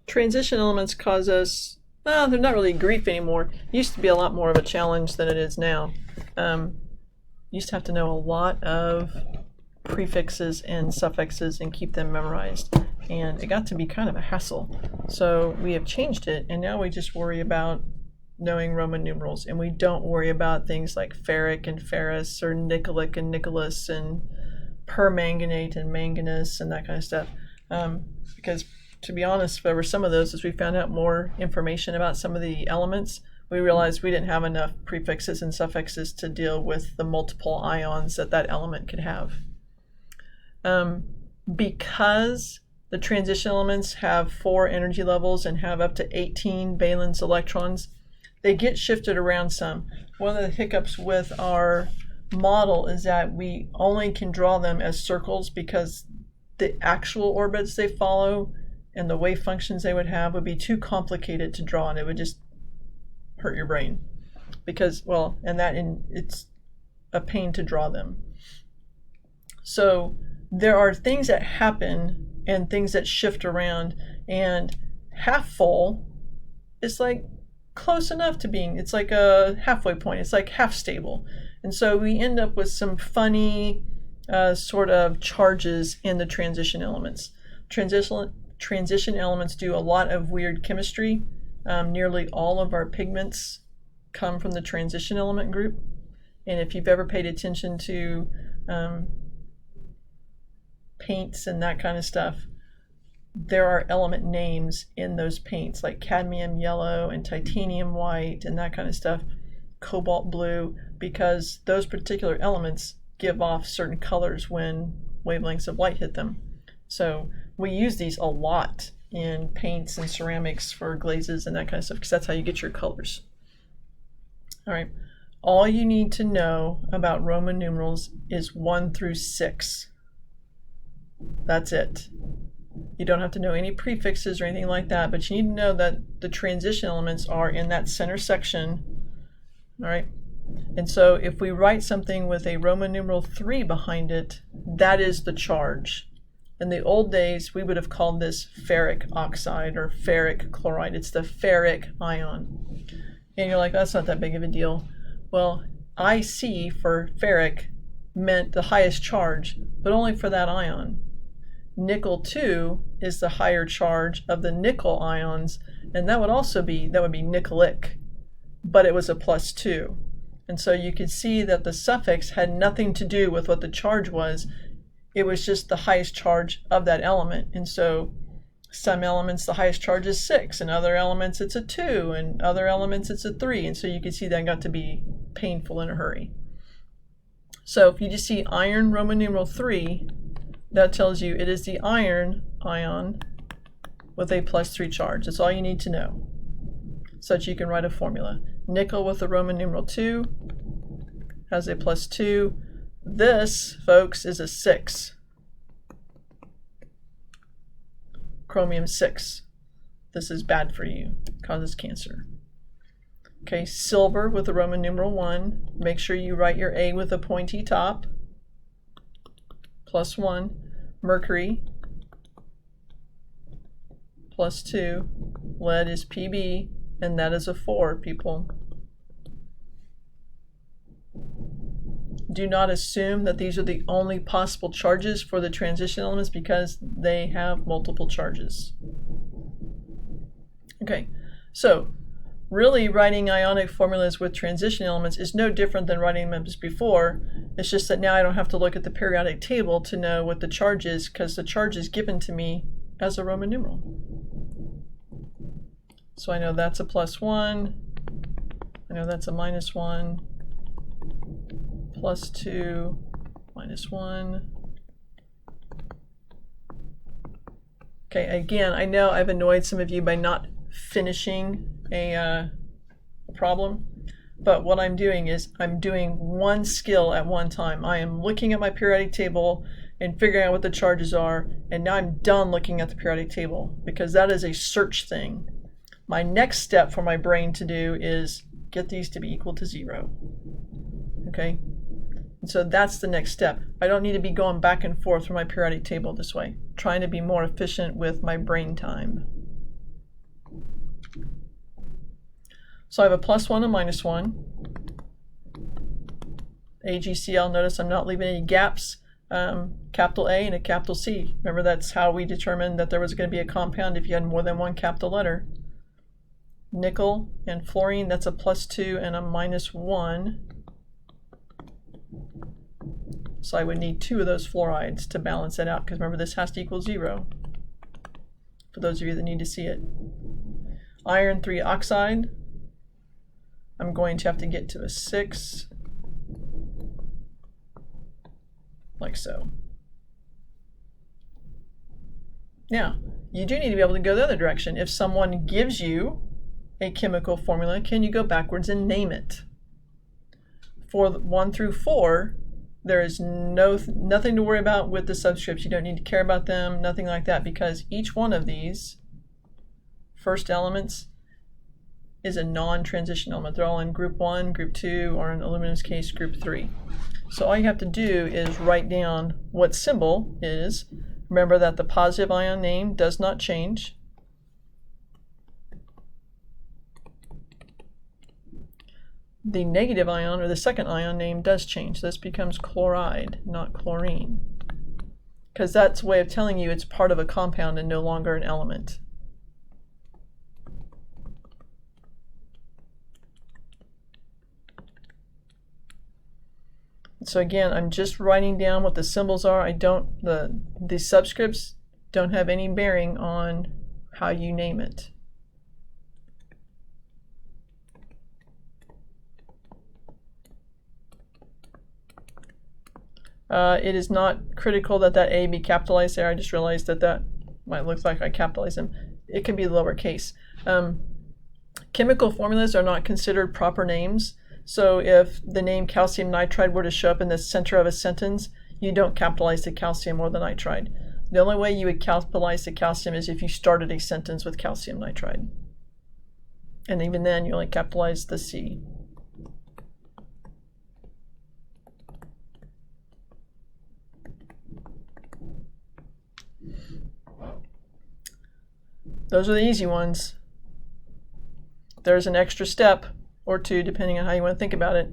Transition elements cause us, well, they're not really grief anymore. It used to be a lot more of a challenge than it is now. Used to have to know a lot of prefixes and suffixes and keep them memorized. And it got to be kind of a hassle. So we have changed it, and now we just worry about knowing Roman numerals, and we don't worry about things like ferric and ferrous, or nicolic and nicholas, and permanganate and manganese, and that kind of stuff. Because to be honest, over some of those, as we found out more information about some of the elements, we realized we didn't have enough prefixes and suffixes to deal with the multiple ions that that element could have. Because the transition elements have 4 energy levels and have up to 18 valence electrons, they get shifted around some. One of the hiccups with our model is that we only can draw them as circles because the actual orbits they follow and the wave functions they would have would be too complicated to draw, and it would just hurt your brain. Because, well, it's a pain to draw them. So there are things that happen and things that shift around, and half full is like close enough to being, it's like a halfway point, it's like half stable. And so we end up with some funny sort of charges in the transition elements. Transition elements do a lot of weird chemistry. Nearly all of our pigments come from the transition element group. And if you've ever paid attention to paints and that kind of stuff, there are element names in those paints, like cadmium yellow and titanium white and that kind of stuff, cobalt blue, because those particular elements give off certain colors when wavelengths of light hit them. So we use these a lot in paints and ceramics for glazes and that kind of stuff, because that's how you get your colors. All right, all you need to know about Roman numerals is 1 through 6. That's it. You don't have to know any prefixes or anything like that, but you need to know that the transition elements are in that center section. All right, and so if we write something with a Roman numeral 3 behind it, that is the charge. In the old days, we would have called this ferric oxide or ferric chloride. It's the ferric ion. And you're like, that's not that big of a deal. Well, IC for ferric meant the highest charge, but only for that ion. Nickel 2 is the higher charge of the nickel ions, and that would be nicolic, but it was a +2. And so you could see that the suffix had nothing to do with what the charge was. It was just the highest charge of that element. And so some elements, the highest charge is 6, and other elements it's a 2, and other elements it's a 3. And so you can see that got to be painful in a hurry. So if you just see iron Roman numeral 3, that tells you it is the iron ion with a +3 charge. That's all you need to know, so that you can write a formula. Nickel with the Roman numeral 2 has a +2. This, folks, is a 6. Chromium 6. This is bad for you. It causes cancer. Okay, silver with the Roman numeral 1. Make sure you write your A with a pointy top. +1. Mercury, +2. Lead is Pb, and that is a 4, people. Do not assume that these are the only possible charges for the transition elements, because they have multiple charges. Okay, so really writing ionic formulas with transition elements is no different than writing them as before. It's just that now I don't have to look at the periodic table to know what the charge is, because the charge is given to me as a Roman numeral. So I know that's a +1. I know that's a -1. +2, -1. Okay, again, I know I've annoyed some of you by not finishing a problem, but what I'm doing is I'm doing one skill at one time. I am looking at my periodic table and figuring out what the charges are, and now I'm done looking at the periodic table, because that is a search thing. My next step for my brain to do is get these to be equal to 0. Okay? And so that's the next step. I don't need to be going back and forth from my periodic table this way, trying to be more efficient with my brain time. So I have a +1 and -1. AgCl, notice I'm not leaving any gaps. Capital A and a capital C. Remember, that's how we determined that there was going to be a compound if you had more than one capital letter. Nickel and fluorine, that's a +2 and a -1. So I would need 2 of those fluorides to balance it out, because remember, this has to equal 0, for those of you that need to see it. Iron 3 oxide, I'm going to have to get to a 6, like so. Now, you do need to be able to go the other direction. If someone gives you a chemical formula, can you go backwards and name it? For 1 through 4, there is nothing to worry about with the subscripts. You don't need to care about them, nothing like that, because each one of these first elements is a non-transition element. They're all in group 1, group 2, or in aluminum's case, group 3. So all you have to do is write down what symbol is. Remember that the positive ion name does not change. The negative ion, or the second ion name, does change. This becomes chloride, not chlorine, because that's a way of telling you it's part of a compound and no longer an element. So again, I'm just writing down what the symbols are. The subscripts don't have any bearing on how you name it. It is not critical that that A be capitalized there. I just realized that that might look like I capitalized them. It can be lowercase. Chemical formulas are not considered proper names. So if the name calcium nitride were to show up in the center of a sentence, you don't capitalize the calcium or the nitride. The only way you would capitalize the calcium is if you started a sentence with calcium nitride. And even then, you only capitalize the C. Those are the easy ones. There's an extra step or 2, depending on how you want to think about it,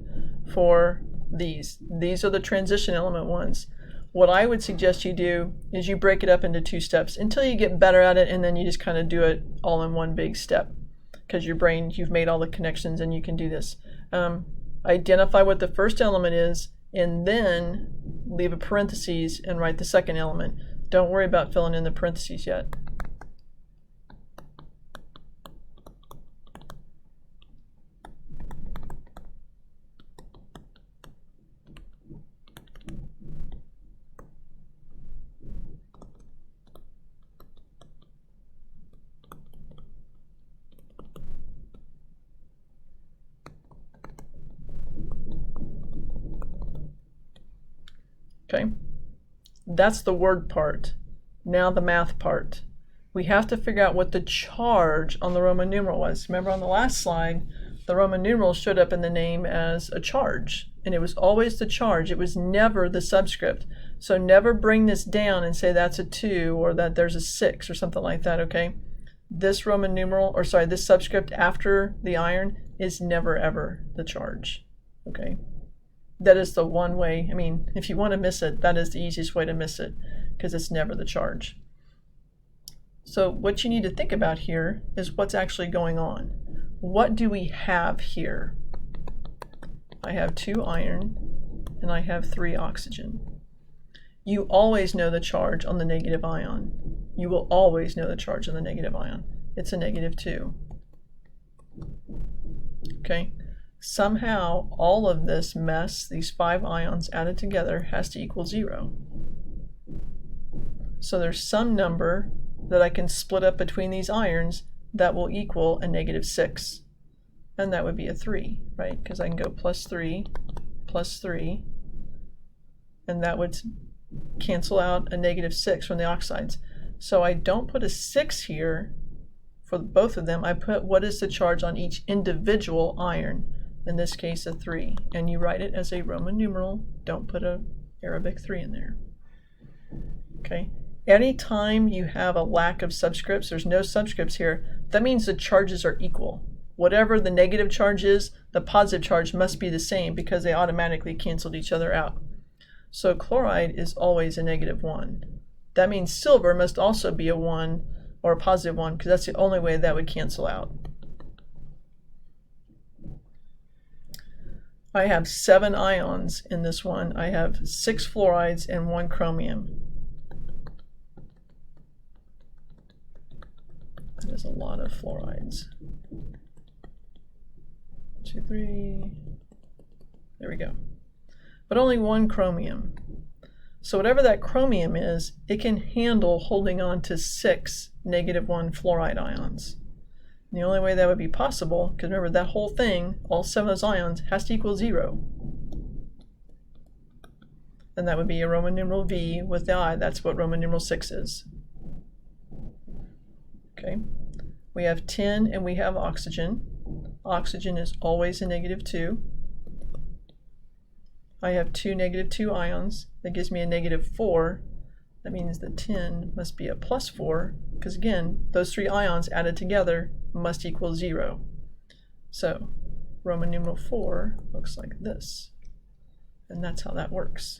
for these. These are the transition element ones. What I would suggest you do is you break it up into 2 steps until you get better at it, and then you just kind of do it all in one big step, because your brain, you've made all the connections and you can do this. Identify what the first element is, and then leave a parentheses and write the second element. Don't worry about filling in the parentheses yet. Okay, that's the word part. Now the math part. We have to figure out what the charge on the Roman numeral was. Remember on the last slide, the Roman numeral showed up in the name as a charge, and it was always the charge. It was never the subscript. So never bring this down and say that's a 2 or that there's a 6 or something like that, okay? This Roman numeral, or sorry, this subscript after the iron is never ever the charge, okay? That is the one way. I mean, if you want to miss it, that is the easiest way to miss it, because it's never the charge. So what you need to think about here is what's actually going on. What do we have here? I have 2 iron and I have 3 oxygen. You always know the charge on the negative ion. You will always know the charge on the negative ion. It's a -2. Okay? Somehow all of this mess, these 5 ions added together, has to equal 0. So there's some number that I can split up between these irons that will equal a -6. And that would be a 3, right? Because I can go +3, +3, and that would cancel out a -6 from the oxides. So I don't put a 6 here for both of them. I put what is the charge on each individual iron. In this case, a 3, and you write it as a Roman numeral. Don't put a Arabic 3 in there. Okay, Anytime you have a lack of subscripts, there's no subscripts here, that means the charges are equal. Whatever the negative charge is, the positive charge must be the same because they automatically canceled each other out. So chloride is always a -1. That means silver must also be a 1 or a +1 because that's the only way that would cancel out. I have 7 ions in this one. I have 6 fluorides and 1 chromium. That is a lot of fluorides. 2, 3, there we go. But only 1 chromium. So whatever that chromium is, it can handle holding on to 6 -1 fluoride ions. And the only way that would be possible, because remember that whole thing, all 7 of those ions, has to equal 0. And that would be a Roman numeral V with the I. That's what Roman numeral 6 is. Okay, we have tin and we have oxygen. Oxygen is always a -2. I have 2 -2 ions. That gives me a -4. That means the tin must be a +4, because again, those 3 ions added together must equal 0. So Roman numeral 4 looks like this. And that's how that works.